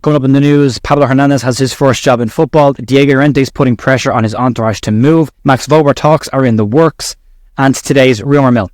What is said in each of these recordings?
Coming up in the news, Pablo Hernandez has his first job in football. Diego Llorente is putting pressure on his entourage to move. Max Wober talks are in the works. And today's rumour mill.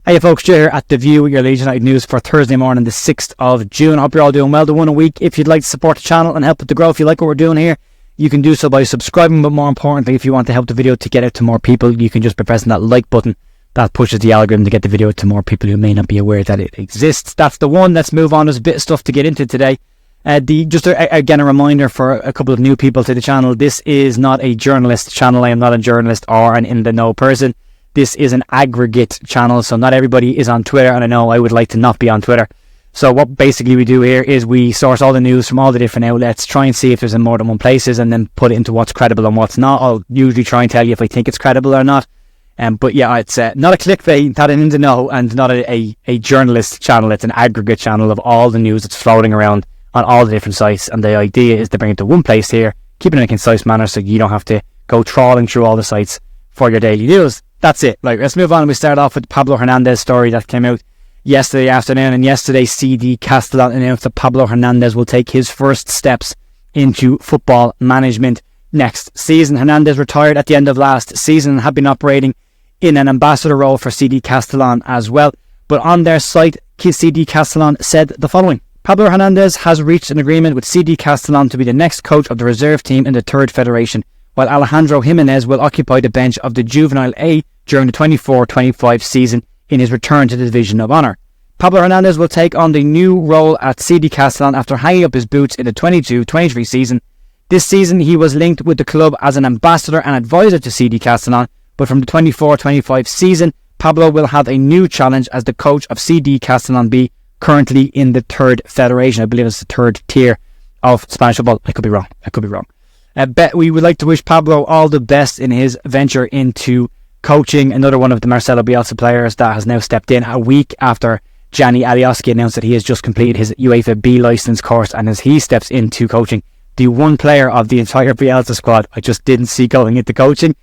Hey folks, Joe here at The View, your Leeds United news for Thursday morning, the 6th of June. I hope you're all doing well. The one a week. If you'd like to support the channel and help with the growth, if you like what we're doing here, you can do so by subscribing, but more importantly, if you want to help the video to get out to more people, you can just be pressing that like button. That pushes the algorithm to get the video to more people who may not be aware that it exists. That's the one. Let's move on. There's a bit of stuff to get into today. Again, a reminder for a couple of new people to the channel. This is not a journalist channel. I am not a journalist or an in-the-know person. This is an aggregate channel, so not everybody is on Twitter, and I know I would like to not be on Twitter. So what basically we do here is we source all the news from all the different outlets, try and see if there's in more than one places, and then put it into what's credible and what's not. I'll usually try and tell you if I think it's credible or not. But yeah, it's not a clickbait, not an in-the-know, and not a journalist channel. It's an aggregate channel of all the news that's floating around on all the different sites, and the idea is to bring it to one place here, keep it in a concise manner so you don't have to go trawling through all the sites for your daily news. That's it. Right, let's move on. We start off with the Pablo Hernandez story that came out yesterday afternoon, and yesterday CD Castellon announced that Pablo Hernandez will take his first steps into football management next season. Hernandez retired at the end of last season and had been operating in an ambassador role for CD Castellon as well. But on their site, CD Castellon said the following: Pablo Hernandez has reached an agreement with CD Castellon to be the next coach of the reserve team in the third federation, while Alejandro Jimenez will occupy the bench of the Juvenile A during the 24-25 season in his return to the Division of Honour. Pablo Hernandez will take on the new role at CD Castellon after hanging up his boots in the 22-23 season. This season he was linked with the club as an ambassador and advisor to CD Castellon, but from the 24-25 season, Pablo will have a new challenge as the coach of CD Castellon B, currently in the third federation. I believe it's the third tier of Spanish football. I could be wrong. We would like to wish Pablo all the best in his venture into coaching. Another one of the Marcelo Bielsa players that has now stepped in a week after Gianni Alioski announced that he has just completed his UEFA B licence course, and as he steps into coaching, the one player of the entire Bielsa squad I just didn't see going into coaching,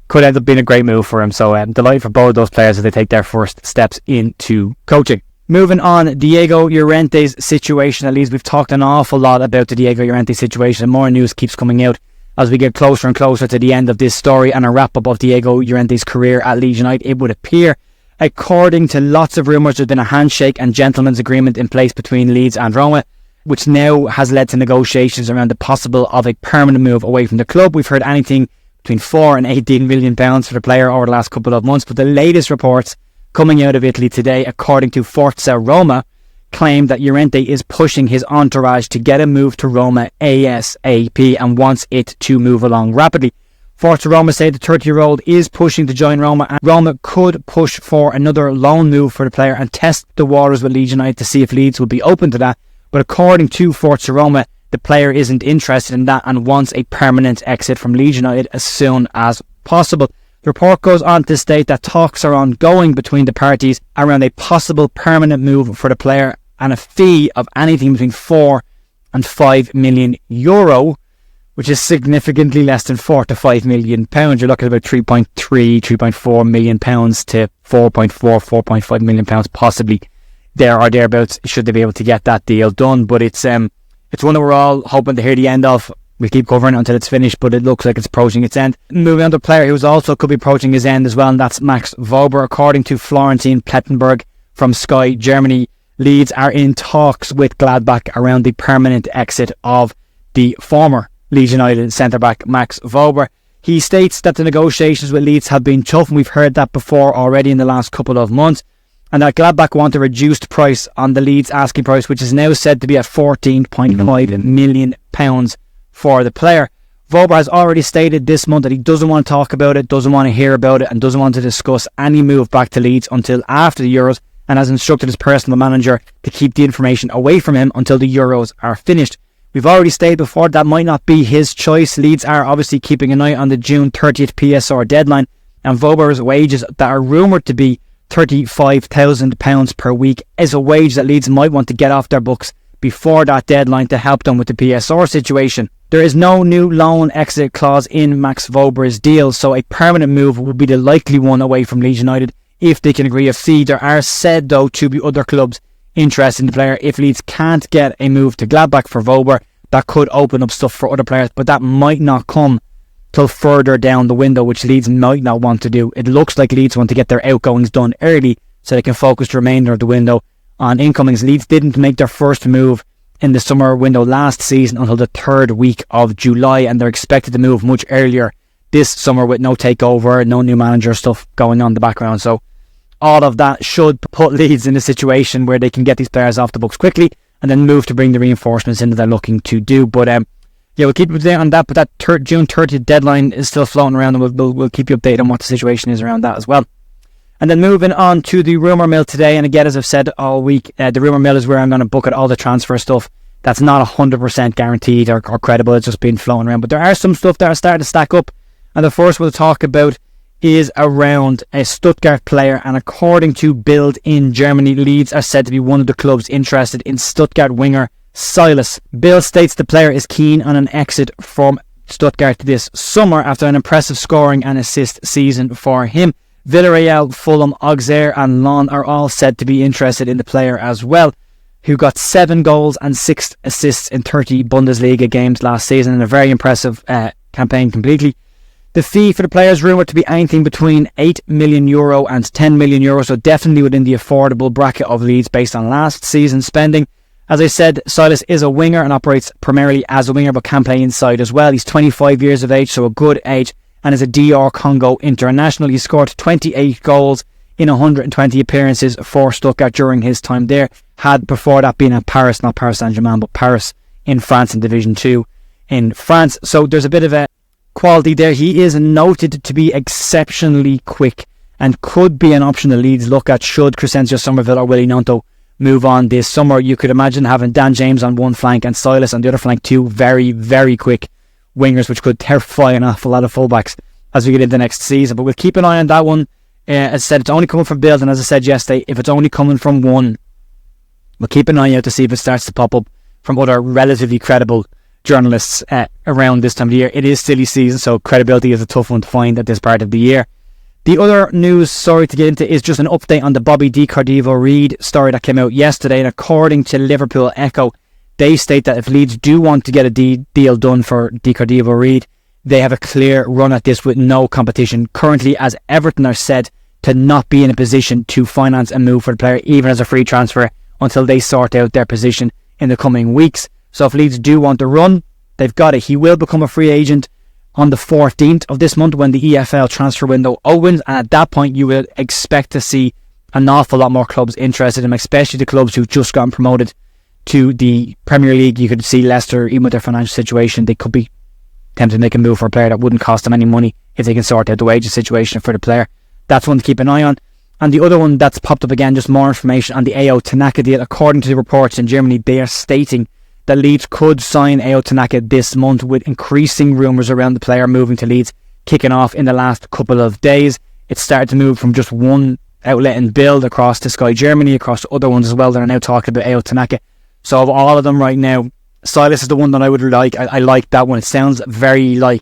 could end up being a great move for him. So I'm delighted for both of those players as they take their first steps into coaching. Moving on, Diego Llorente's situation. At least we've talked an awful lot about the Diego Llorente situation, and more news keeps coming out as we get closer and closer to the end of this story and a wrap-up of Diego Llorente's career at Leeds United. It would appear, according to lots of rumours, there's been a handshake and gentleman's agreement in place between Leeds and Roma, which now has led to negotiations around the possible of a permanent move away from the club. We've heard anything between 4 and 18 million pounds for the player over the last couple of months, but the latest reports coming out of Italy today, according to Forza Roma, claim that Llorente is pushing his entourage to get a move to Roma ASAP and wants it to move along rapidly. Forza Roma say the 30-year-old is pushing to join Roma, and Roma could push for another loan move for the player and test the waters with Leeds United to see if Leeds will be open to that. But according to Forza Roma, the player isn't interested in that and wants a permanent exit from Leeds United as soon as possible. The report goes on to state that talks are ongoing between the parties around a possible permanent move for the player and a fee of anything between 4 and 5 million euro, which is significantly less than 4 to 5 million pounds. You're looking at about 3.4 million pounds to 4.5 million pounds, possibly there or thereabouts, should they be able to get that deal done. But it's one that we're all hoping to hear the end of. We'll keep covering it until it's finished, but it looks like it's approaching its end. Moving on to a player who's also could be approaching his end as well, and that's Max Wober. According to Florentin Plettenberg from Sky Germany, Leeds are in talks with Gladbach around the permanent exit of the former Leeds United centre-back Max Wober. He states that the negotiations with Leeds have been tough, and we've heard that before already in the last couple of months, and that Gladbach want a reduced price on the Leeds asking price, which is now said to be at £14.5 million for the player. Wober has already stated this month that he doesn't want to talk about it, doesn't want to hear about it, and doesn't want to discuss any move back to Leeds until after the Euros, and has instructed his personal manager to keep the information away from him until the Euros are finished. We've already stated before that might not be his choice. Leeds are obviously keeping an eye on the June 30th PSR deadline, and Wober's wages that are rumoured to be £35,000 per week is a wage that Leeds might want to get off their books before that deadline to help them with the PSR situation. There is no new loan exit clause in Max Wober's deal, so a permanent move would be the likely one away from Leeds United if they can agree a fee. There are said, though, to be other clubs interested in the player. If Leeds can't get a move to Gladbach for Wober, that could open up stuff for other players, but that might not come till further down the window, which Leeds might not want to do. It looks like Leeds want to get their outgoings done early so they can focus the remainder of the window on incomings. Leeds didn't make their first move in the summer window last season until the 3rd week of July, and they're expected to move much earlier this summer with no takeover, no new manager stuff going on in the background. So all of that should put Leeds in a situation where they can get these players off the books quickly and then move to bring the reinforcements in that they're looking to do. But we'll keep you updated on that. But that June 30th deadline is still floating around, and we'll keep you updated on what the situation is around that as well. And then moving on to the rumour mill today, and again, as I've said all week, the rumour mill is where I'm going to bucket all the transfer stuff that's not 100% guaranteed or credible. It's just been floating around. But there are some stuff that are starting to stack up. And the first we'll talk about is around a Stuttgart player. And according to Bild in Germany, Leeds are said to be one of the clubs interested in Stuttgart winger Silas. Bild states the player is keen on an exit from Stuttgart this summer after an impressive scoring and assist season for him. Villarreal, Fulham, Auxerre and Lyon are all said to be interested in the player as well, who got 7 goals and 6 assists in 30 Bundesliga games last season in a very impressive campaign completely. The fee for the player is rumoured to be anything between €8 million and €10 million, so definitely within the affordable bracket of Leeds based on last season's spending. As I said, Silas is a winger and operates primarily as a winger but can play inside as well. He's 25 years of age, so a good age, and is a DR Congo international. He scored 28 goals in 120 appearances for Stuttgart during his time there. Had before that been at Paris, not Paris Saint-Germain, but Paris in France in Division 2 in France. So there's a bit of a quality there. He is noted to be exceptionally quick and could be an option the Leeds look at should Crescencio Somerville or Willy Gnonto move on this summer. You could imagine having Dan James on one flank and Silas on the other flank, two very, very quick wingers, which could terrify an awful lot of fullbacks as we get into next season. But we'll keep an eye on that one. As I said, it's only coming from Bild, and as I said yesterday, if it's only coming from one, we'll keep an eye out to see if it starts to pop up from other relatively credible journalists around this time of the year. It is silly season, so credibility is a tough one to find at this part of the year. The other news story to get into is just an update on the Bobby Di Cardivo Reid story that came out yesterday, and according to Liverpool Echo, they state that if Leeds do want to get a deal done for Di Cardivo Reid, they have a clear run at this with no competition. Currently, as Everton are said to not be in a position to finance a move for the player, even as a free transfer, until they sort out their position in the coming weeks. So if Leeds do want to run, they've got it. He will become a free agent on the 14th of this month when the EFL transfer window opens, and at that point you will expect to see an awful lot more clubs interested in him, especially the clubs who've just gotten promoted to the Premier League. You could see Leicester, even with their financial situation, they could be tempted to make a move for a player that wouldn't cost them any money if they can sort out the wages situation for the player. That's one to keep an eye on. And the other one that's popped up again, just more information on the AO Tanaka deal. According to the reports in Germany, they are stating that Leeds could sign AO Tanaka this month, with increasing rumours around the player moving to Leeds kicking off in the last couple of days. It started to move from just one outlet in Bild across to Sky Germany, across to other ones as well that are now talking about AO Tanaka. So of all of them right now, Silas is the one that I would like. I like that one. It sounds very like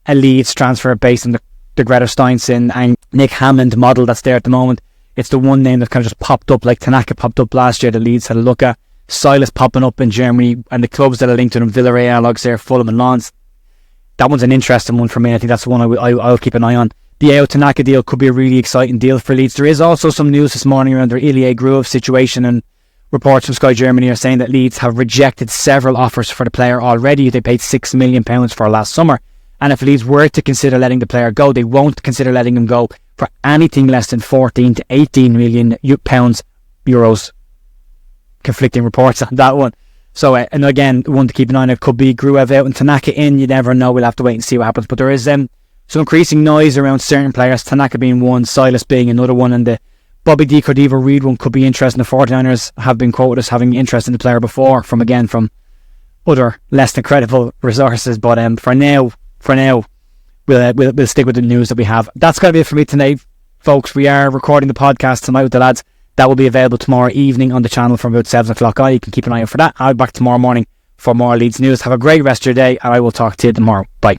a Leeds transfer based on the Greta Steinson and Nick Hammond model that's there at the moment. It's the one name that kind of just popped up, like Tanaka popped up last year that Leeds had a look at. Silas popping up in Germany, and the clubs that are linked to them, Villarreal, Auxerre, Fulham and Lyon. That one's an interesting one for me. I think that's the one I'll keep an eye on. The AO Tanaka deal could be a really exciting deal for Leeds. There is also some news this morning around their Ilya Gruev situation, and reports from Sky Germany are saying that Leeds have rejected several offers for the player already. They paid £6 million for last summer, and if Leeds were to consider letting the player go, they won't consider letting him go for anything less than 14 to 18 million pounds, euros. Conflicting reports on that one. So and again, one to keep an eye on, it could be Gruev out and Tanaka in. You never know. We'll have to wait and see what happens. But there is some increasing noise around certain players, Tanaka being one, Silas being another one, and the Bobby Di Cardivo Reid one could be interesting. The 49ers have been quoted as having interest in the player before from other less than credible resources. But for now we'll stick with the news that we have. That's going to be it for me tonight, folks. We are recording the podcast tonight with the lads. That will be available tomorrow evening on the channel from about 7 o'clock on. You can keep an eye out for that. I'll be back tomorrow morning for more Leeds news. Have a great rest of your day, and I will talk to you tomorrow. Bye.